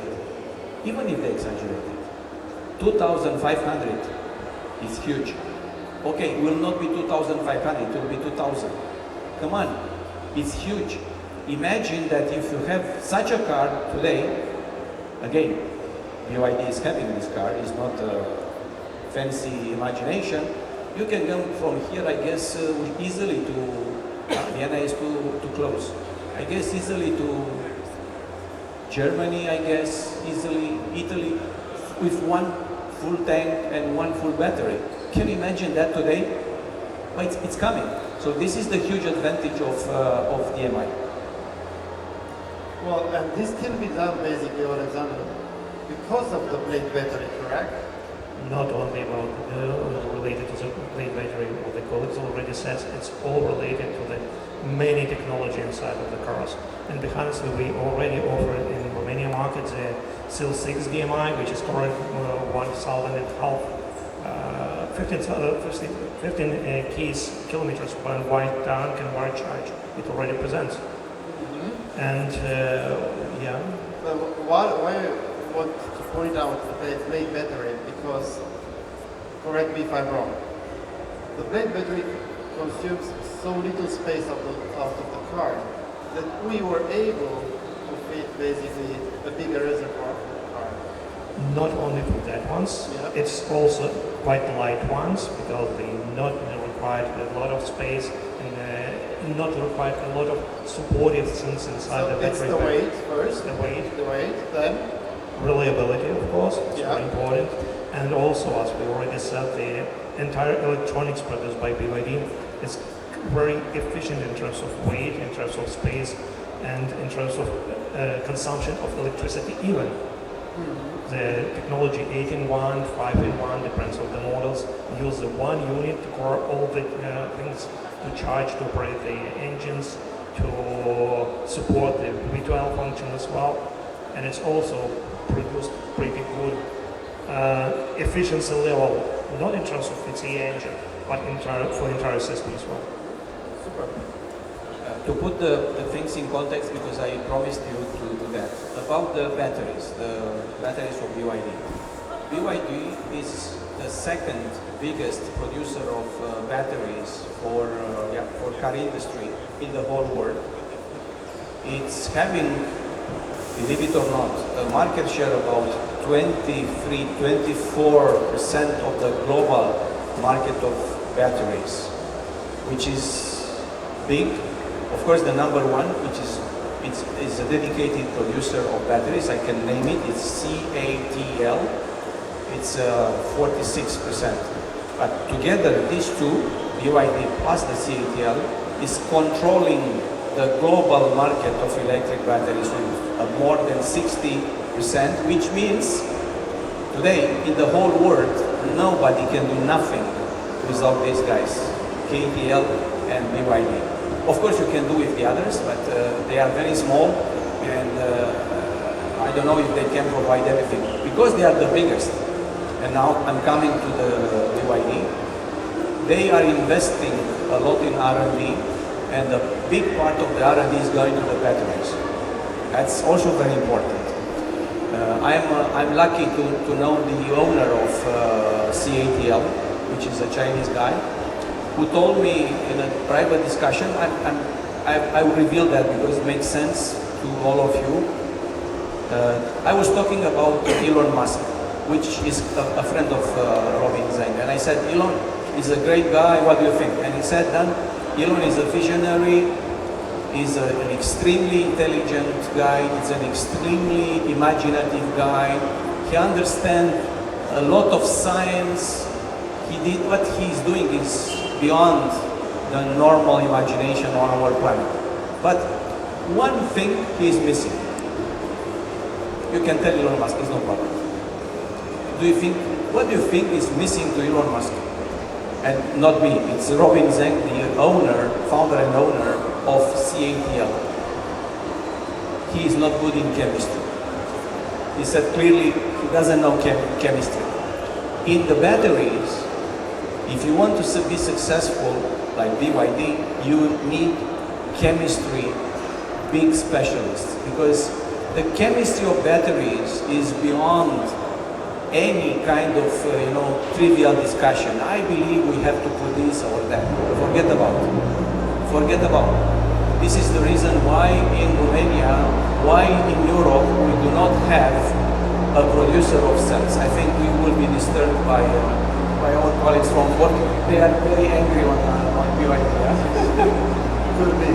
Even if they exaggerated, 2,500 is huge. Okay, it will not be 2,500, it will be 2,000. Come on, it's huge. Imagine that if you have such a car today, again, BYD is having this car, it's not a fancy imagination. You can go from here, I guess, easily to Vienna is too close. I guess easily to Germany, I guess, easily Italy, with one full tank and one full battery. Can you imagine that today? Well, it's coming. So this is the huge advantage of DMI. Well, and this can be done basically, Oleksandr, because of the blade battery, correct? Not only about related to the blade battery of the colleagues already says, it's all related to the many technology inside of the cars. And honestly, we already offer in Romania market the SIL6 DMI, which is current 15 kilometers per wide tank and wide charge. It already presents. Mm-hmm. And yeah. So why want to point out the blade battery? Because, correct me if I'm wrong, the blade battery consumes so little space out of the car that we were able to fit basically a bigger reservoir for the car. Not only for that ones, yeah. It's also quite light ones because they not require a lot of space and not require a lot of supportive things inside the battery. So it's the weight first. The weight, then reliability, of course, it's yeah. very important. And also, as we already said, the entire electronics produced by BYD It's very efficient in terms of weight, in terms of space, and in terms of consumption of electricity even. The technology 8-in-1, 5-in-1, depends on the models, use the one unit to core all the things to charge, to operate the engines, to support the V12 function as well. And it's also produced pretty good efficiency level, not in terms of its engine, but for the entire system as well. Super. To put the things in context, because I promised you to do that, about the batteries of BYD. BYD is the second biggest producer of batteries for car industry in the whole world. It's having, believe it or not, a market share about 24% of the global market of batteries, which is big. Of course, the number one, which is a dedicated producer of batteries, I can name it, it's CATL, it's 46%. But together, these two, BYD plus the CATL, is controlling the global market of electric batteries with more than 60%, which means today, in the whole world, nobody can do nothing without these guys, CATL and BYD. Of course, you can do with the others, but they are very small, and I don't know if they can provide everything, because they are the biggest. And now I'm coming to the BYD. They are investing a lot in R&D, and a big part of the R&D is going to the batteries. That's also very important. I'm lucky to know the owner of CATL, which is a Chinese guy, who told me in a private discussion, I will reveal that because it makes sense to all of you. I was talking about Elon Musk, which is a friend of Robin Zeng, and I said, Elon is a great guy, what do you think? And he said, Dan, Elon is a visionary, he's an extremely intelligent guy, he's an extremely imaginative guy, he understands a lot of science, what he's doing is beyond the normal imagination on our planet. But one thing he's missing. You can tell Elon Musk, it's no problem. What do you think is missing to Elon Musk? And not me, it's Robin Zeng, the founder and owner of CATL. He is not good in chemistry. He said clearly he doesn't know chemistry. In the batteries, if you want to be successful, like BYD, you need chemistry, big specialists, because the chemistry of batteries is beyond any kind of trivial discussion. I believe we have to put this or that. Forget about it. Forget about it. This is the reason why in Romania, why in Europe, we do not have a producer of cells. I think we will be disturbed by our colleagues from work. They are very angry on BYD. Could be.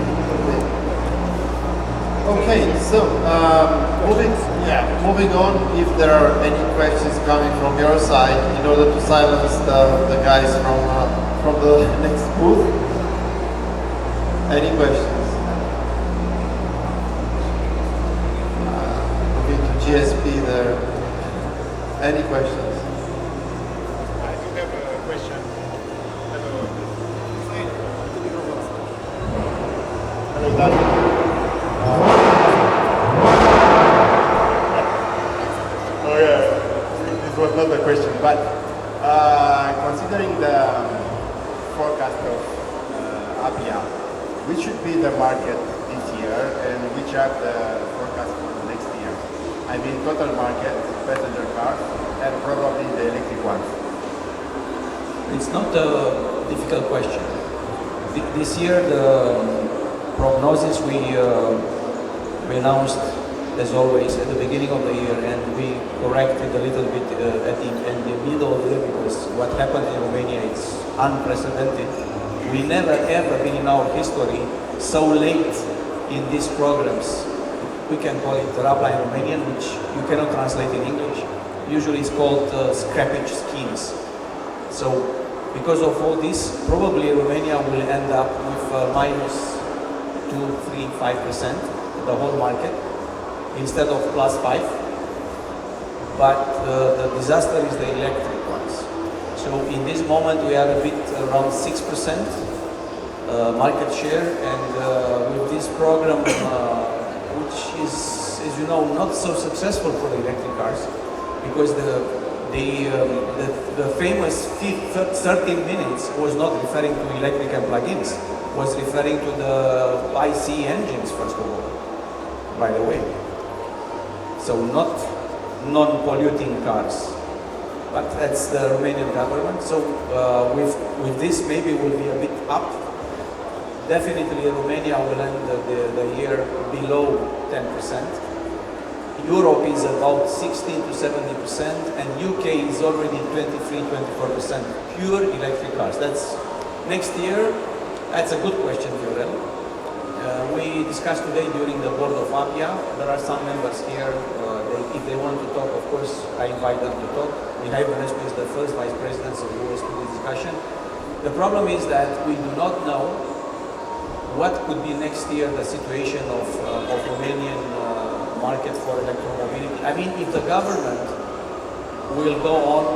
Okay, so moving on, if there are any questions coming from your side, in order to silence the guys from the next booth. Any questions? Looking to GSP there. Any questions? This was not a question, but considering the forecast of APIA, which should be the market this year and which are the forecasts for the next year? I mean total market, passenger cars, and probably the electric ones. It's not a difficult question. This year, the prognosis we announced, as always, at the beginning of the year, and we corrected a little bit in the middle of the year, because what happened in Romania is unprecedented. We never ever been in our history so late in these programs. We can call it Rabla in Romanian, which you cannot translate in English. Usually it's called scrappage schemes. So Because of all this, probably Romania will end up with minus 2, 3, 5% the whole market instead of plus 5. But the disaster is the electric ones. So in this moment we are a bit around 6% market share, and with this program, which is, as you know, not so successful for the electric cars, because the famous 13 minutes was not referring to electric and plug-ins, was referring to the IC engines, first of all, by the way. So not non-polluting cars, but that's the Romanian government. So with this, maybe we'll be a bit up. Definitely Romania will end the year below 10%. Europe is about 16 to 70%, and UK is already 23-24% pure electric cars. That's next year. That's a good question, Viorel. We discussed today during the board of APIA. There are some members here. If they want to talk, of course, I invite them to talk. Mihai Bănescu is the first vice president, so he was to the discussion. The problem is that we do not know what could be next year the situation of Romanian market for electromobility. I mean, if the government will go on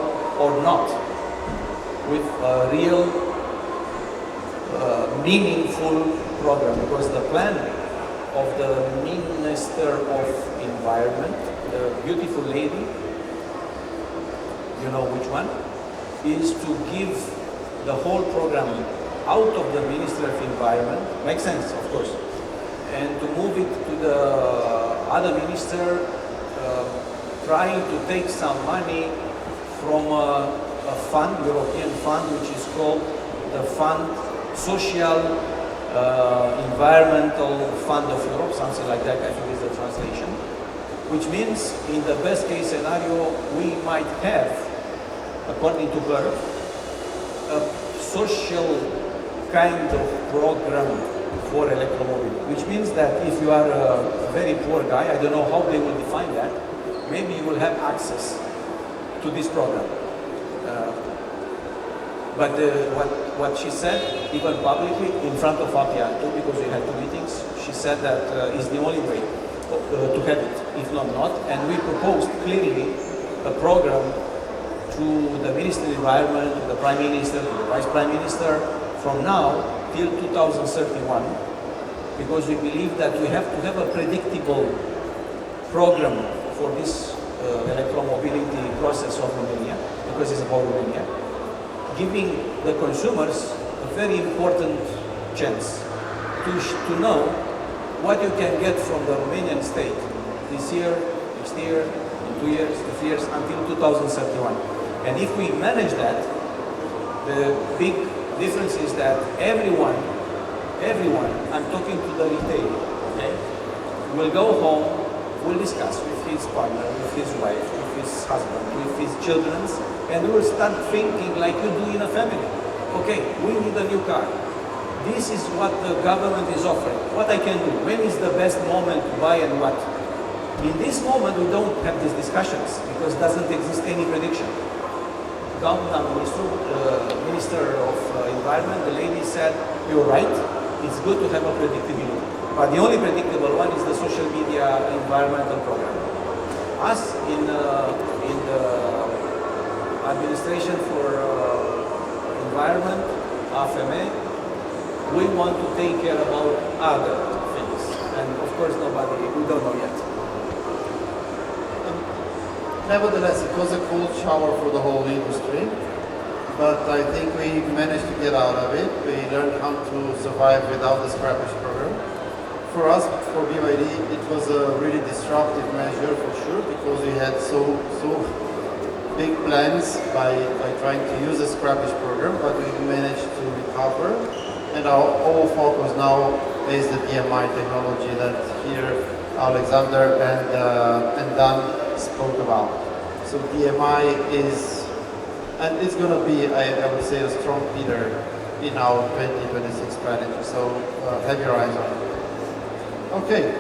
or not with a real meaningful program, because the plan of the Minister of Environment, the beautiful lady, you know which one, is to give the whole program out of the Ministry of Environment, makes sense, of course, and to move it to the other minister, trying to take some money from a fund, European fund, which is called the Fund Social Environmental Fund of Europe, something like that, I think is the translation, which means in the best case scenario, we might have, according to her, a social kind of program for electromobility, which means that if you are a very poor guy, I don't know how they will define that, maybe you will have access to this program. But what she said, even publicly, in front of APIA too, because we had 2 meetings, she said that is the only way to have it, if not, and we proposed clearly a program to the Ministry of Environment, to the Prime Minister, to the Vice Prime Minister, from now till 2031, because we believe that we have to have a predictable program for this electromobility process of Romania, because it's about Romania, giving the consumers a very important chance to know what you can get from the Romanian state this year, next year, in 2 years, 3 years, until 2031. And if we manage that, the big difference is that everyone, I'm talking to the retailer, okay, will go home, will discuss with his partner, with his wife, with his husband, with his children, and we will start thinking like you do in a family. Okay, we need a new car. This is what the government is offering. What I can do? When is the best moment to buy and what? In this moment, we don't have these discussions because doesn't exist any prediction. Doamna Minister of Environment, the lady said, you're right, it's good to have a predictability. But the only predictable one is the social media environmental program. Us in the administration for environment, AFME, we want to take care about other things. And of course, we don't know yet. Nevertheless, it was a cold shower for the whole industry, but I think we managed to get out of it. We learned how to survive without the scrappage program. For us, for BYD, it was a really disruptive measure for sure, because we had so big plans by trying to use the scrappage program, but we managed to recover. And our whole focus now is the DMI technology that here Oleksandr and Dan spoke about. So DMI is, and it's going to be, I would say, a strong pillar in our 2026 strategy. So have your eyes on it. Okay.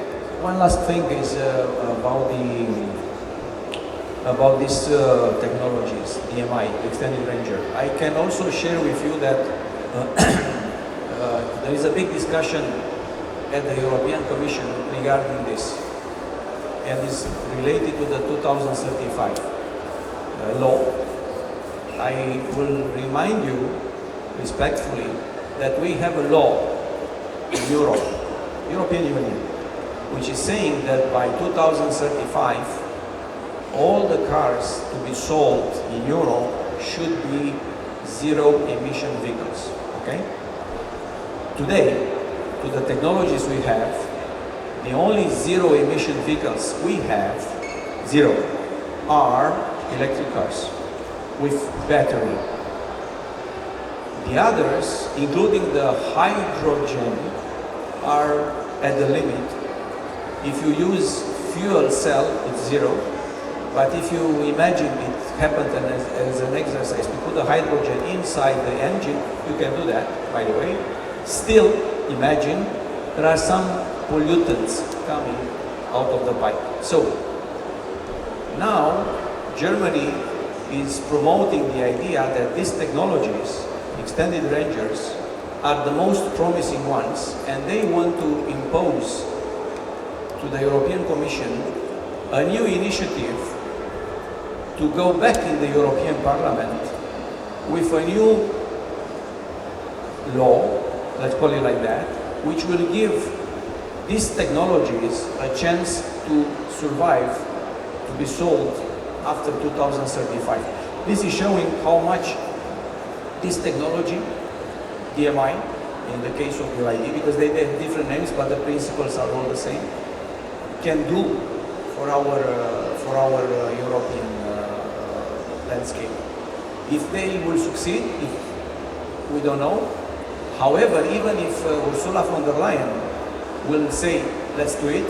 One last thing is about about these technologies, DMI, extended ranger. I can also share with you that there is a big discussion at the European Commission regarding this, and is related to the 2035 law. I will remind you respectfully that we have a law in Europe, European Union, which is saying that by 2035 all the cars to be sold in Europe should be zero emission vehicles. Okay? Today, to the technologies we have, the only zero emission vehicles we have, zero, are electric cars with battery. The others, including the hydrogen, are at the limit. If you use fuel cell, it's zero. But if you imagine it happened as an exercise, to put the hydrogen inside the engine, you can do that, by the way. Still, imagine there are some pollutants coming out of the pipe. So, now Germany is promoting the idea that these technologies, extended rangers, are the most promising ones, and they want to impose to the European Commission a new initiative to go back in the European Parliament with a new law, let's call it like that, which will give these technologies a chance to survive, to be sold after 2035. This is showing how much this technology, DMI, in the case of BYD, because they have different names, but the principles are all the same, can do for our European landscape. If they will succeed, we don't know. However, even if Ursula von der Leyen will say, let's do it,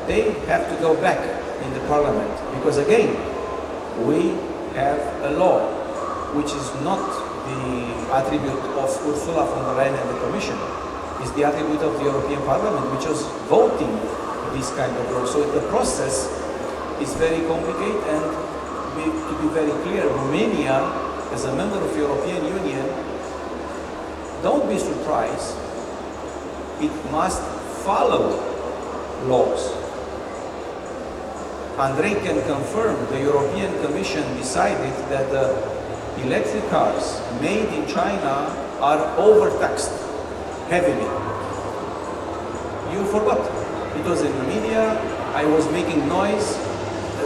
they have to go back in the parliament. Because again, we have a law which is not the attribute of Ursula von der Leyen and the Commission. It's the attribute of the European Parliament, which was voting this kind of law. So the process is very complicated, and to be very clear, Romania, as a member of the European Union, don't be surprised, it must follow laws. Andrei can confirm the European Commission decided that the electric cars made in China are overtaxed heavily. You forgot. It was in the media, I was making noise,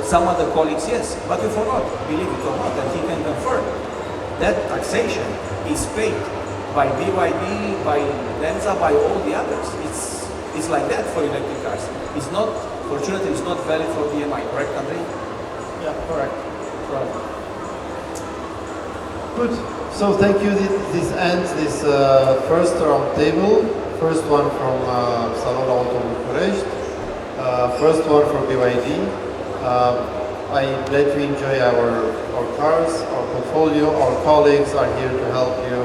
some other colleagues, yes, but you forgot, believe it or not, and he can confirm. That taxation is paid by BYD, by Masa, by all the others. It's like that for electric cars. It's not, fortunately, it's not valid for DMI, correct, Andrei? Yeah, correct. Right. Good. So thank you. This ends this first round table. First one from Salon Auto Bucharest. First one from BYD. I'm glad you enjoy our cars, our portfolio. Our colleagues are here to help you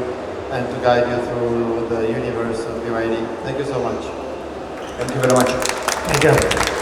and to guide you through the universe of BYD. Thank you so much. Thank you very much. Thank you.